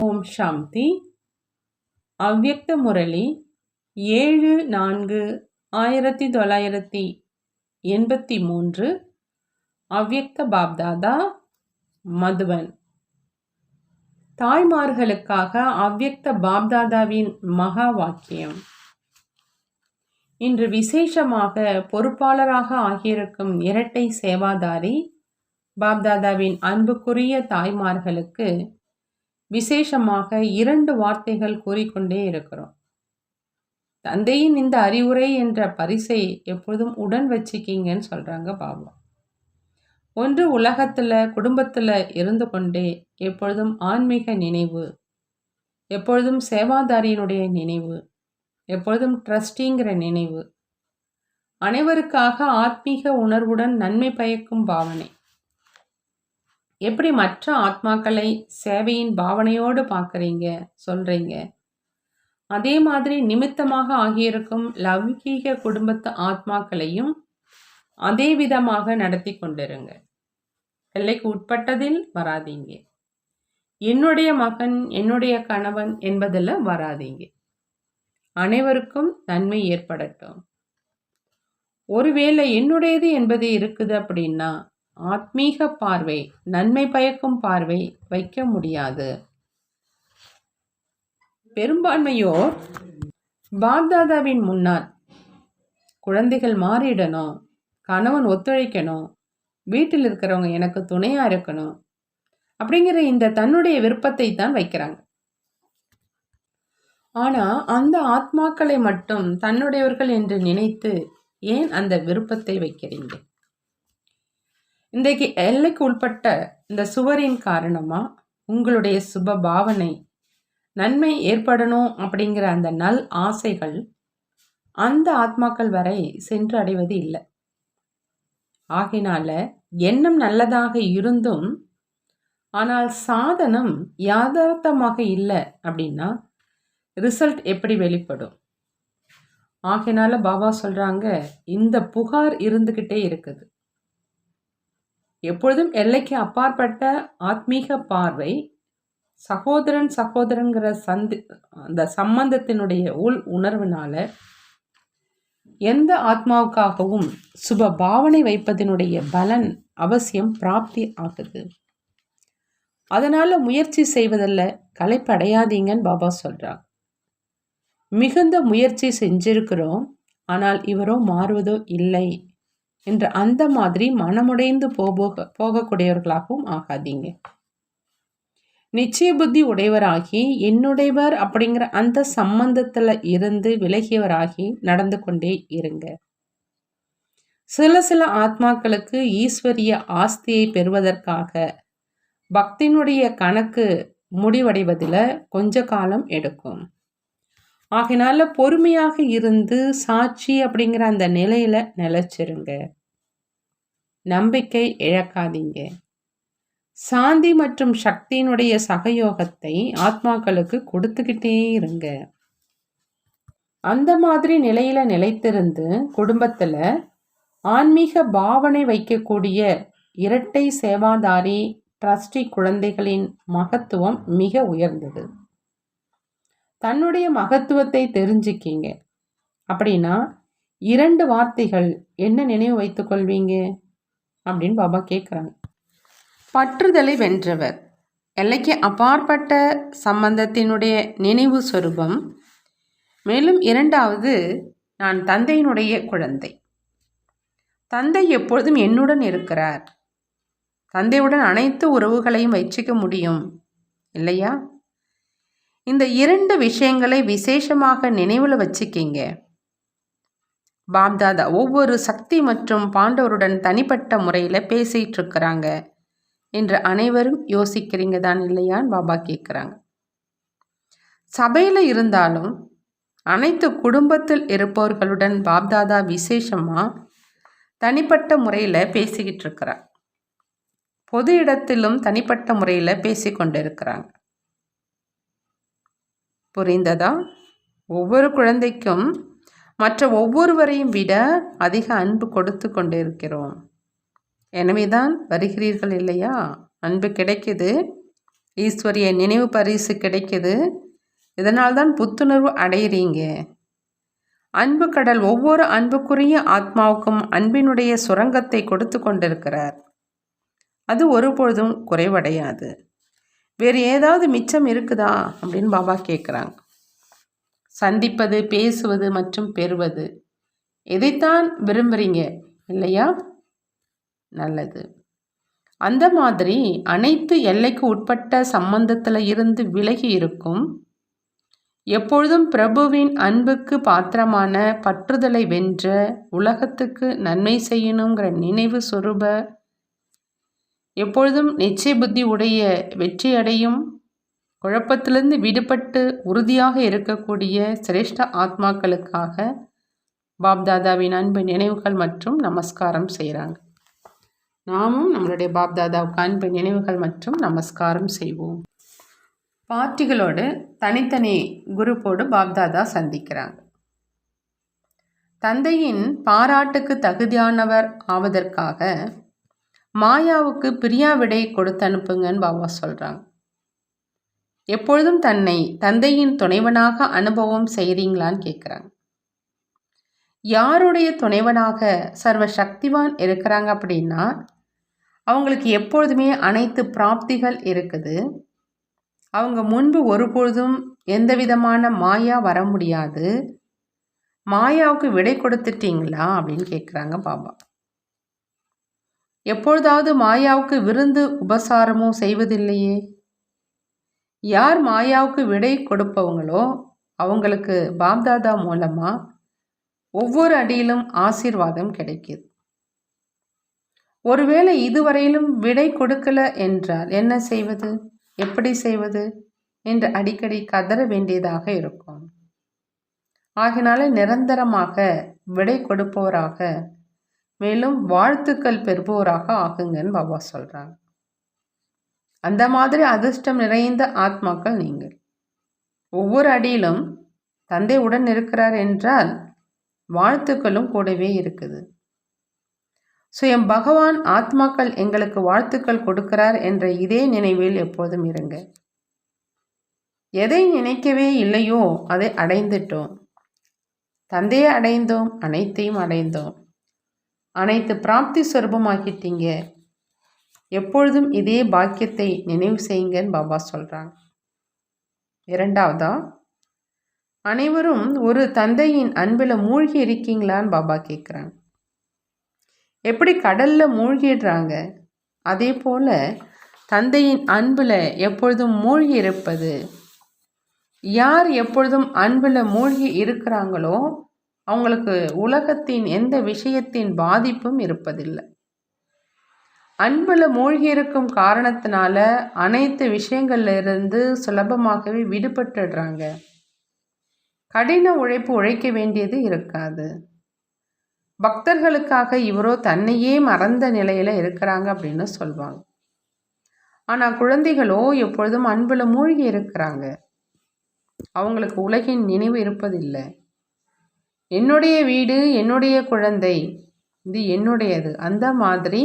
ஓம் சாந்தி. அவ்யக்த முரளி 7/4/1983. அவ்யக்த பாப்தாதா, மதுவன். தாய்மார்களுக்காக அவ்யக்த பாப்தாதாவின் மகா வாக்கியம். இன்று விசேஷமாக பொறுப்பாளராக ஆகியிருக்கும் இரட்டை சேவாதாரி பாப்தாதாவின் அன்புக்குரிய தாய்மார்களுக்கு விசேஷமாக 2 வார்த்தைகள் கூறிக்கொண்டே இருக்கிறோம். தந்தையின் இந்த அறிவுரை என்ற பரிசை எப்பொழுதும் உடன் வச்சுக்கிங்கன்னு சொல்றாங்க பாபா. ஒன்று, உலகத்துல குடும்பத்துல இருந்து கொண்டே எப்பொழுதும் ஆன்மீக நினைவு, எப்பொழுதும் சேவாதாரியினுடைய நினைவு, எப்பொழுதும் ட்ரஸ்டிங்கிற நினைவு, அனைவருக்காக ஆத்மீக உணர்வுடன் நன்மை பயக்கும் பாவனை. எப்படி மற்ற ஆத்மாக்களை சேவையின் பாவனையோடு பார்க்குறீங்க, சொல்றீங்க, அதே மாதிரி நிமித்தமாக ஆகியிருக்கும் லௌகீக குடும்பத்து ஆத்மாக்களையும் அதே விதமாக நடத்தி கொண்டிருங்க. எல்லைக்கு உட்பட்டதில் வராதீங்க. என்னுடைய மகன், என்னுடைய கணவன் என்பதில் வராதீங்க. அனைவருக்கும் நன்மை ஏற்படட்டும். ஒருவேளை என்னுடையது என்பது இருக்குது அப்படின்னா ஆத்மீக பார்வை, நன்மை பயக்கும் பார்வை வைக்க முடியாது. பெரும்பான்மையோர் பாப்தாதாவின் முன்னால் குழந்தைகள் மாறிடணும், கணவன் ஒத்துழைக்கணும், வீட்டில் இருக்கிறவங்க எனக்கு துணையா இருக்கணும் அப்படிங்கிற இந்த தன்னுடைய விருப்பத்தை தான் வைக்கிறாங்க. ஆனா அந்த ஆத்மாக்களை மட்டும் தன்னுடையவர்கள் என்று நினைத்து ஏன் அந்த விருப்பத்தை வைக்கிறீங்க? இன்றைக்கு எல்லைக்கு உட்பட்ட இந்த சுவரின் காரணமா உங்களுடைய சுப பாவனை, நன்மை ஏற்படணும் அப்படிங்கிற அந்த நல் ஆசைகள் அந்த ஆத்மாக்கள் வரை சென்று அடைவது இல்லை. ஆகினால எண்ணம் நல்லதாக இருந்தும் ஆனால் சாதனம் யதார்த்தமாக இல்லை அப்படின்னா ரிசல்ட் எப்படி வெளிப்படும்? ஆகினால பாபா சொல்றாங்க, இந்த புகார் இருந்துகிட்டே இருக்குது. எப்பொழுதும் எல்லைக்கு அப்பாற்பட்ட ஆத்மீக பார்வை, சகோதரன்கிற அந்த சம்பந்தத்தினுடைய உள் உணர்வினால எந்த ஆத்மாவுக்காகவும் சுப பாவனை வைப்பதனுடைய பலன் அவசியம் பிராப்தி ஆகுது. அதனால முயற்சி செய்வதில்ல களைப்படையாதீங்கன்னு பாபா சொல்றாங்க. மிகுந்த முயற்சி செஞ்சிருக்கிறோம், ஆனால் இவரோ மாறுவதோ இல்லை என்ற அந்த மாதிரி மனமுடைந்து போகக்கூடியவர்களாகவும் ஆகாதீங்க. நிச்சய புத்தி உடையவராகி என்னுடையவர் அப்படிங்கிற அந்த சம்பந்தத்துல இருந்து விலகியவராகி நடந்து கொண்டே இருங்க. சில ஆத்மாக்களுக்கு ஈஸ்வரிய ஆஸ்தியை பெறுவதற்காக பக்தியினுடைய கணக்கு முடிவடைவதில் கொஞ்ச காலம் எடுக்கும். ஆகினால பொறுமையாக இருந்து சாட்சி அப்படிங்கிற அந்த நிலையில நிலைச்சிருங்க. நம்பிக்கை இழக்காதீங்க. சாந்தி மற்றும் சக்தியினுடைய சகயோகத்தை ஆத்மாக்களுக்கு கொடுத்துக்கிட்டே இருங்க. அந்த மாதிரி நிலையில நிலைத்திருந்து குடும்பத்துல ஆன்மீக பாவனை வைக்கக்கூடிய இரட்டை சேவாதாரி ட்ரஸ்டி குழந்தைகளின் மகத்துவம் மிக உயர்ந்தது. தன்னுடைய மகத்துவத்தை தெரிஞ்சுக்கிங்க. அப்படின்னா 2 வார்த்தைகள் என்ன நினைவு வைத்துக் கொள்வீங்க அப்படின்னு பாபா கேட்குறாங்க. பற்றுதலை வென்றவர், எல்லைக்கு அப்பாற்பட்ட சம்பந்தத்தினுடைய நினைவு சொரூபம். மேலும் 2வது, நான் தந்தையினுடைய குழந்தை. தந்தை எப்பொழுதும் என்னுடன் இருக்கிறார். தந்தையுடன் அனைத்து உறவுகளையும் வச்சுக்க முடியும் இல்லையா? இந்த 2 விஷயங்களை விசேஷமாக நினைவில் வச்சுக்கிங்க. பாப்தாதா ஒவ்வொரு சக்தி மற்றும் பாண்டவருடன் தனிப்பட்ட முறையில் பேசிட்டு இருக்கிறாங்க என்று அனைவரும் யோசிக்கிறீங்க தான் இல்லையான்னு பாபா கேட்குறாங்க. சபையில் இருந்தாலும் அனைத்து குடும்பத்தில் இருப்பவர்களுடன் பாப்தாதா விசேஷமாக தனிப்பட்ட முறையில் பேசிக்கிட்டு இருக்கிறார். பொது இடத்திலும் தனிப்பட்ட முறையில் பேசிக்கொண்டு இருக்கிறாங்க. புரிந்ததா? ஒவ்வொரு குழந்தைக்கும் மற்ற ஒவ்வொருவரையும் விட அதிக அன்பு கொடுத்து கொண்டு இருக்கிறோம். எனவே தான் வருகிறீர்கள் இல்லையா? அன்பு கிடைக்குது, ஈஸ்வரிய நினைவு பரிசு கிடைக்குது. இதனால்தான் புத்துணர்வு அடையிறீங்க. அன்பு கடல் ஒவ்வொரு அன்புக்குரிய ஆத்மாவுக்கும் அன்பினுடைய சுரங்கத்தை கொடுத்து கொண்டிருக்கிறார். அது ஒருபொழுதும் குறைவடையாது. வேறு ஏதாவது மிச்சம் இருக்குதா அப்படின்னு பாபா கேட்குறாங்க. சந்திப்பது, பேசுவது மற்றும் பெறுவது, எதைத்தான் விரும்புகிறீங்க இல்லையா? நல்லது. அந்த மாதிரி அனைத்து எல்லைக்கு உட்பட்ட சம்பந்தத்தில் இருந்து விலகி இருக்கும், எப்பொழுதும் பிரபுவின் அன்புக்கு பாத்திரமான பற்றுதலை வென்ற, உலகத்துக்கு நன்மை செய்யணுங்கிற நினைவு சொரூப, எப்பொழுதும் நிச்சய புத்தி உடைய, வெற்றியடையும், குழப்பத்திலிருந்து விடுபட்டு உறுதியாக இருக்கக்கூடிய சிரேஷ்ட ஆத்மாக்களுக்காக பாப்தாதாவின் அன்பு நினைவுகள் மற்றும் நமஸ்காரம் செய்கிறாங்க. நாமும் நம்மளுடைய பாப்தாதாவுக்கு அன்பு நினைவுகள் மற்றும் நமஸ்காரம் செய்வோம். பார்ட்டிகளோடு தனித்தனி குரூப்போடு பாப்தாதா சந்திக்கிறாங்க. தந்தையின் பாராட்டுக்கு தகுதியானவர் ஆவதற்காக மாயாவுக்கு பிரியா விடை கொடுத்து அனுப்புங்கன்னு பாபா சொல்கிறாங்க. எப்பொழுதும் தன்னை தந்தையின் துணைவனாக அனுபவம் செய்கிறீங்களான்னு கேட்குறாங்க. யாருடைய துணைவனாக சர்வ சக்திவான் இருக்கிறாங்க அப்படின்னா அவங்களுக்கு எப்பொழுதுமே அனைத்து பிராப்திகள் இருக்குது. அவங்க முன்பு ஒருபொழுதும் எந்த விதமான மாயா வர முடியாது. மாயாவுக்கு விடை கொடுத்துட்டீங்களா அப்படின்னு கேட்குறாங்க பாபா. எப்பொழுதாவது மாயாவுக்கு விருந்து உபசாரமோ செய்வதில்லையே. யார் மாயாவுக்கு விடை கொடுப்பவங்களோ அவங்களுக்கு பாப்தாதா மூலமாக ஒவ்வொரு அடியிலும் ஆசீர்வாதம் கிடைக்கிது. ஒருவேளை இதுவரையிலும் விடை கொடுக்கல என்றால் என்ன செய்வது, எப்படி செய்வது என்று அடிக்கடி கதற வேண்டியதாக இருக்கும். ஆகினால நிரந்தரமாக விடை கொடுப்பவராக, மேலும் வாழ்த்துக்கள் பெறுபவராக ஆகுங்கன்னு பாபா சொல்கிறாங்க. அந்த மாதிரி அதிர்ஷ்டம் நிறைந்த ஆத்மாக்கள் நீங்கள். ஒவ்வொரு அடியிலும் தந்தை உடன் இருக்கிறார் என்றால் வாழ்த்துக்களும் கூடவே இருக்குது. சுயம் பகவான் ஆத்மாக்கள் எங்களுக்கு வாழ்த்துக்கள் கொடுக்கிறார் என்ற இதே நினைவில் எப்போதும் இருங்க. எதை நினைக்கவே இல்லையோ அதை அடைந்துட்டோம். தந்தையை அடைந்தோம், அனைத்தையும் அடைந்தோம், அனைத்து பிராப்தி சொரூபமாக்கிட்டீங்க. எப்பொழுதும் இதே பாக்கியத்தை நினைவு செய்யுங்கன்னு பாபா சொல்கிறாங்க. இரண்டாவதா, அனைவரும் ஒரு தந்தையின் அன்பில் மூழ்கி இருக்கீங்களான்னு பாபா கேட்குறாங்க. எப்படி கடலில் மூழ்கிடுறாங்க, அதே போல் தந்தையின் அன்பில் எப்பொழுதும் மூழ்கி இருப்பது. யார் எப்பொழுதும் அன்பில் மூழ்கி இருக்கிறாங்களோ அவங்களுக்கு உலகத்தின் எந்த விஷயத்தின் பாதிப்பும் இருப்பதில்லை. அன்பில் மூழ்கி இருக்கும் காரணத்தினால அனைத்து விஷயங்கள்ல இருந்து சுலபமாகவே விடுபட்டுடுறாங்க. கடின உழைப்பு உழைக்க வேண்டியது இருக்காது. பக்தர்களுக்காக இவரோ தன்னையே மறந்த நிலையில் இருக்கிறாங்க அப்படின்னு சொல்லுவாங்க. ஆனால் குழந்தைகளோ எப்பொழுதும் அன்பில் மூழ்கி இருக்கிறாங்க. அவங்களுக்கு உலகின் நினைவு இருப்பதில்லை. என்னுடைய வீடு, என்னுடைய குழந்தை, இது என்னுடையது. அந்த மாதிரி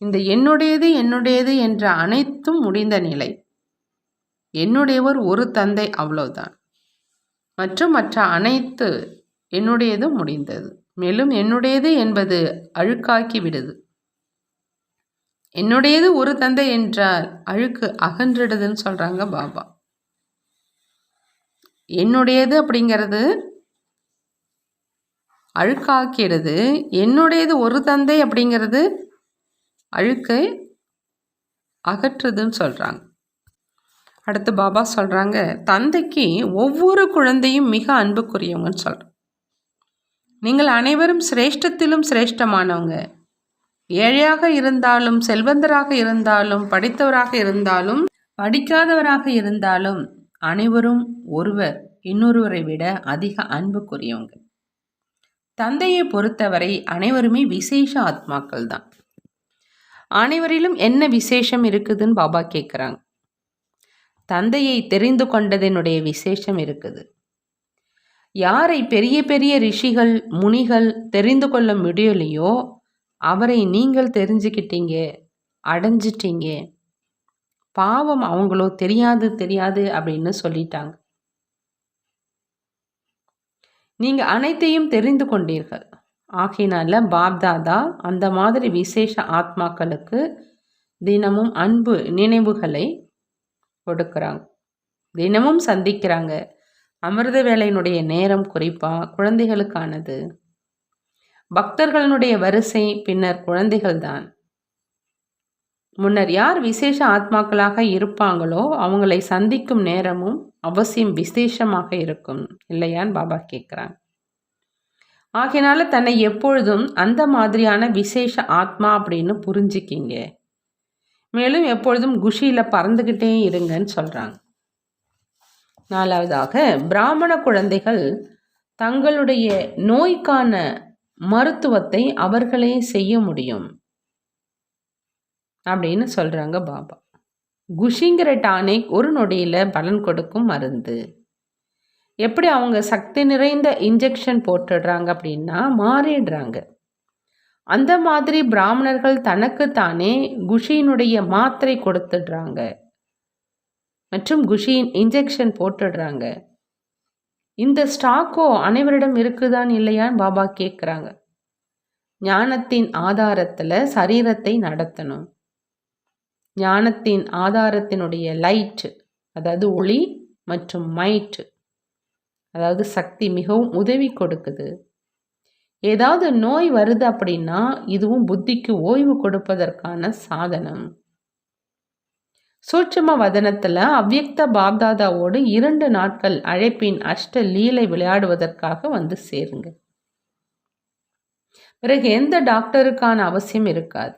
இந்த என்னுடையது என்னுடையது என்ற அனைத்தும் முடிந்த நிலை. என்னுடையவர் ஒரு தந்தை, அவ்வளவுதான். மற்றும் மற்ற அனைத்து என்னுடையதும் முடிந்தது. மேலும் என்னுடையது என்பது அழுக்காக்கி விடுது. என்னுடையது ஒரு தந்தை என்றால் அழுக்கு அகன்றிடுதுன்னு சொல்கிறாங்க பாபா. என்னுடையது அப்படிங்கிறது அழுக்காக்கிடுது. என்னுடையது ஒரு தந்தை அப்படிங்கிறது அழுக்கை அகற்றுதுன்னு சொல்கிறாங்க. அடுத்து பாபா சொல்கிறாங்க, தந்தைக்கு ஒவ்வொரு குழந்தையும் மிக அன்புக்குரியவங்கன்னு சொல்கிறாங்க. நீங்கள் அனைவரும் சிரேஷ்டத்திலும் சிரேஷ்டமானவங்க. ஏழையாக இருந்தாலும், செல்வந்தராக இருந்தாலும், படித்தவராக இருந்தாலும், படிக்காதவராக இருந்தாலும், அனைவரும் ஒருவர் இன்னொருவரை விட அதிக அன்புக்குரியவங்க. தந்தையை பொறுத்தவரை அனைவருமே விசேஷ ஆத்மாக்கள் தான். அனைவரிலும் என்ன விசேஷம் இருக்குதுன்னு பாபா கேட்குறாங்க. தந்தையை தெரிந்து கொண்டதனுடைய விசேஷம் இருக்குது. யாரை பெரிய பெரிய ரிஷிகள், முனிகள் தெரிந்து கொள்ள முடியலையோ அவரை நீங்கள் தெரிஞ்சுக்கிட்டீங்க, அடைஞ்சிட்டீங்க. பாவம் அவங்களோ தெரியாது தெரியாது அப்படின்னு சொல்லிட்டாங்க. நீங்க அனைத்தையும் தெரிந்து கொண்டீர்கள். ஆகையினால பாப்தாதா அந்த மாதிரி விசேஷ ஆத்மாக்களுக்கு தினமும் அன்பு நினைவுகளை கொடுக்குறாங்க. தினமும் சந்திக்கிறாங்க. அமிர்த வேளையினுடைய நேரம் குறிப்பாக குழந்தைகளுக்கானது. பக்தர்களுடைய வரிசை பின்னர் குழந்தைகள்தான். முன்னர் யார் விசேஷ ஆத்மாக்களாக இருப்பாங்களோ அவங்களை சந்திக்கும் நேரமும் அவசியம் விசேஷமாக இருக்கும் இல்லையான்னு பாபா கேட்குறாங்க. ஆகையினால தன்னை எப்பொழுதும் அந்த மாதிரியான விசேஷ ஆத்மா அப்படின்னு புரிஞ்சுக்கிங்க. மேலும் எப்பொழுதும் குஷியில் பறந்துக்கிட்டே இருங்கன்னு சொல்கிறாங்க. 4வதாக பிராமண குழந்தைகள் தங்களுடைய நோய்க்கான மருத்துவத்தை அவர்களே செய்ய முடியும் அப்படின்னு சொல்கிறாங்க பாபா. குஷிங்கிற டானிக் ஒரு நொடியில் பலன் கொடுக்கும் மருந்து. எப்படி அவங்க சக்தி நிறைந்த இன்ஜெக்ஷன் போட்டுடுறாங்க அப்படின்னா மாறிடுறாங்க. அந்த மாதிரி பிராமணர்கள் தனக்குத்தானே குஷியினுடைய மாத்திரை கொடுத்துடுறாங்க மற்றும் குஷியின் இன்ஜெக்ஷன் போட்டுடுறாங்க. இந்த ஸ்டாக்கோ அனைவரிடம் இருக்குதான் இல்லையான்னு பாபா கேட்குறாங்க. ஞானத்தின் ஆதாரத்தில் சரீரத்தை நடத்தணும். ஞானத்தின் ஆதாரத்தினுடைய லைட், அதாவது ஒளி, மற்றும் மைட், அதாவது சக்தி மிகவும் உதவி கொடுக்குது. ஏதாவது நோய் வருது அப்படின்னா இதுவும் புத்திக்கு ஓய்வு கொடுப்பதற்கான சாதனம். சூட்சும வதனத்தில் அவ்யக்த பாப்தாதாவோடு 2 நாட்கள் அழைப்பின் அஷ்ட லீலை விளையாடுவதற்காக வந்து சேருங்க. பிறகு எந்த டாக்டருக்கான அவசியம் இருக்காது.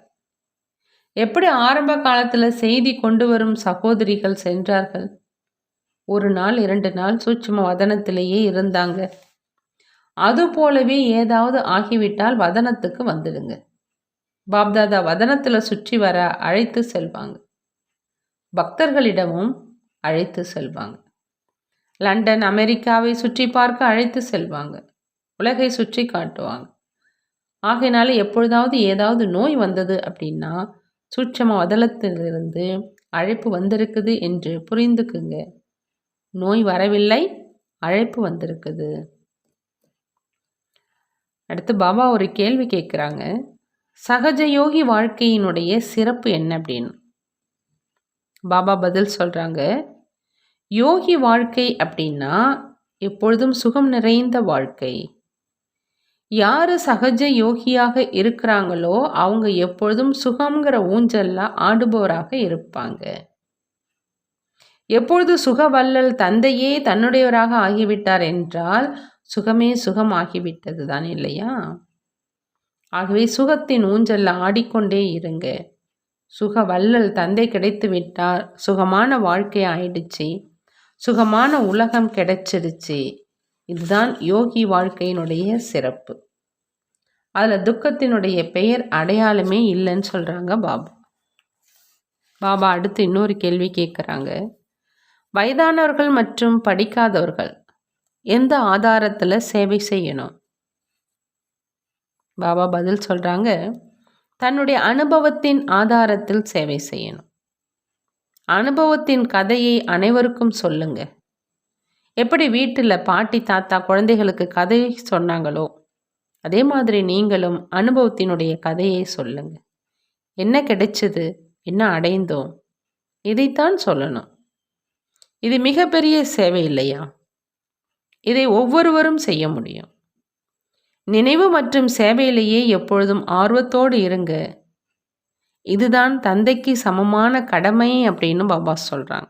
எப்படி ஆரம்ப காலத்தில் செய்தி கொண்டு வரும் சகோதரிகள் சென்றார்கள், 1 நாள் 2 நாள் சூட்சும வதனத்திலேயே இருந்தாங்க. அதுபோலவே ஏதாவது ஆகிவிட்டால் வதனத்துக்கு வந்துடுங்க. பாப்தாதா வதனத்தில் சுற்றி வர அழைத்து செல்வாங்க. பக்தர்களிடமும் அழைத்து செல்வாங்க. லண்டன் அமெரிக்காவை சுற்றி பார்க்க அழைத்து செல்வாங்க. உலகை சுற்றி காட்டுவாங்க. ஆகையினால எப்பொழுதாவது ஏதாவது நோய் வந்தது அப்படின்னா சூட்சும வதனத்திலிருந்து அழைப்பு வந்திருக்குது என்று புரிந்துக்குங்க. நோய் வரவில்லை, அழைப்பு வந்திருக்குது. அடுத்து பாபா ஒரு கேள்வி கேட்குறாங்க. சகஜ யோகி வாழ்க்கையினுடைய சிறப்பு என்ன அப்படின்னு பாபா பதில் சொல்கிறாங்க. யோகி வாழ்க்கை அப்படின்னா எப்பொழுதும் சுகம் நிறைந்த வாழ்க்கை. யார் சகஜ யோகியாக இருக்கிறாங்களோ அவங்க எப்பொழுதும் சுகங்கிற ஊஞ்சல்ல ஆடுபவராக இருப்பாங்க. எப்பொழுது சுகவல்லல் தந்தையே தன்னுடையவராக ஆகிவிட்டார் என்றால் சுகமே சுகம் ஆகிவிட்டது தான் இல்லையா? ஆகவே சுகத்தின் ஊஞ்சல்ல ஆடிக்கொண்டே இருங்க. சுகவல்லல் தந்தை கிடைத்து விட்டார், சுகமான வாழ்க்கை ஆயிடுச்சு, சுகமான உலகம் கிடைச்சிருச்சு. இதுதான் யோகி வாழ்க்கையினுடைய சிறப்பு. அதில் துக்கத்தினுடைய பெயர் அடையாளமே இல்லைன்னு சொல்கிறாங்க பாபா. பாபா அடுத்து இன்னொரு கேள்வி கேட்குறாங்க. வயதானவர்கள் மற்றும் படிக்காதவர்கள் எந்த ஆதாரத்தில் சேவை செய்யணும்? பாபா பதில் சொல்கிறாங்க. தன்னுடைய அனுபவத்தின் ஆதாரத்தில் சேவை செய்யணும். அனுபவத்தின் கதையை அனைவருக்கும் சொல்லுங்க. எப்படி வீட்டில் பாட்டி தாத்தா குழந்தைகளுக்கு கதை சொன்னாங்களோ அதே மாதிரி நீங்களும் அனுபவத்தினுடைய கதையை சொல்லுங்க. என்ன கிடைச்சது, என்ன அடைந்தோம், இதைத்தான் சொல்லணும். இது மிகப்பெரிய சேவை இல்லையா? இதை ஒவ்வொருவரும் செய்ய முடியும். நினைவு மற்றும் சேவையிலேயே எப்பொழுதும் ஆர்வத்தோடு இருங்க. இதுதான் தந்தைக்கு சமமான கடமை அப்படின்னு பாபா சொல்கிறாங்க.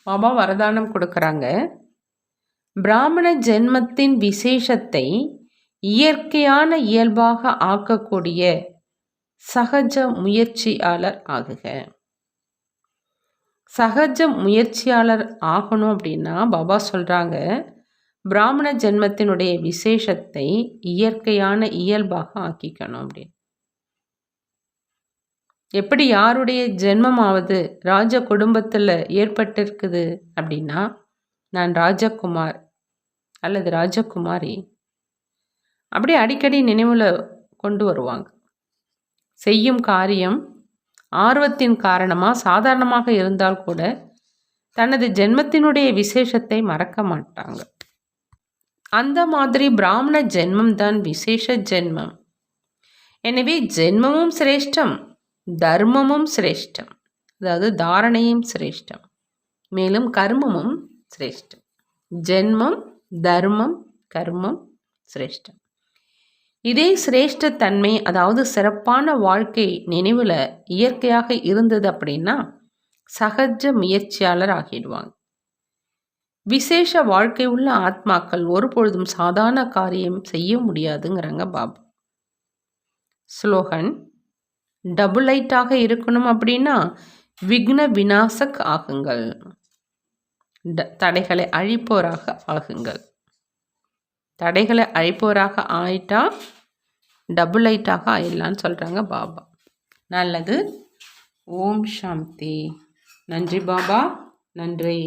பாபா வரதானம் கொடுக்குறாங்க. பிராமண ஜென்மத்தின் விசேஷத்தை இயற்கையான இயல்பாக ஆக்கக்கூடிய சகஜ முயற்சியாளர் ஆகுக. சகஜ முயற்சியாளர் ஆகணும் அப்படின்னா பாபா சொல்கிறாங்க, பிராமண ஜென்மத்தினுடைய விசேஷத்தை இயற்கையான இயல்பாக ஆக்கிக்கணும் அப்படின்னு. எப்படி யாருடைய ஜென்மமாவது ராஜ குடும்பத்தில் ஏற்பட்டிருக்குது அப்படின்னா நான் ராஜகுமார் அல்லது ராஜகுமாரி அப்படி அடிக்கடி நினைவில் கொண்டு வருவாங்க. செய்யும் காரியம் ஆர்வத்தின் காரணமாக சாதாரணமாக இருந்தால் கூட தனது ஜென்மத்தினுடைய விசேஷத்தை மறக்க மாட்டாங்க. அந்த மாதிரி பிராமண ஜென்மம் தான் விசேஷ ஜென்மம். எனவே ஜென்மமும் சிரேஷ்டம், தர்மமும் சிரேஷ்டம், அதாவது தாரணையும் சிரேஷ்டம், மேலும் கர்மமும் சிரேஷ்டம். ஜென்மம், தர்மம், கர்மம் சிரேஷ்டம். இதே சிரேஷ்ட தன்மை, அதாவது சிறப்பான வாழ்க்கை நினைவில் இயற்கையாக இருந்தது அப்படின்னா சகஜ முயற்சியாளர் ஆகிடுவாங்க. விசேஷ வாழ்க்கை உள்ள ஆத்மாக்கள் ஒருபொழுதும் சாதாரண காரியம் செய்ய முடியாதுங்கிறாங்க பாபா. ஸ்லோகன்: டபுள் லைட்டாக இருக்கணும் அப்படின்னா விக்ன விநாசக் ஆகுங்கள், தடைகளை அழிப்போராக ஆகுங்கள். தடைகளை அழிப்போராக ஆயிட்டா டபுள் லைட்டாக ஆயிடலான்னு சொல்கிறாங்க பாபா. நல்லது. ஓம் சாந்தி. நன்றி பாபா, நன்றி.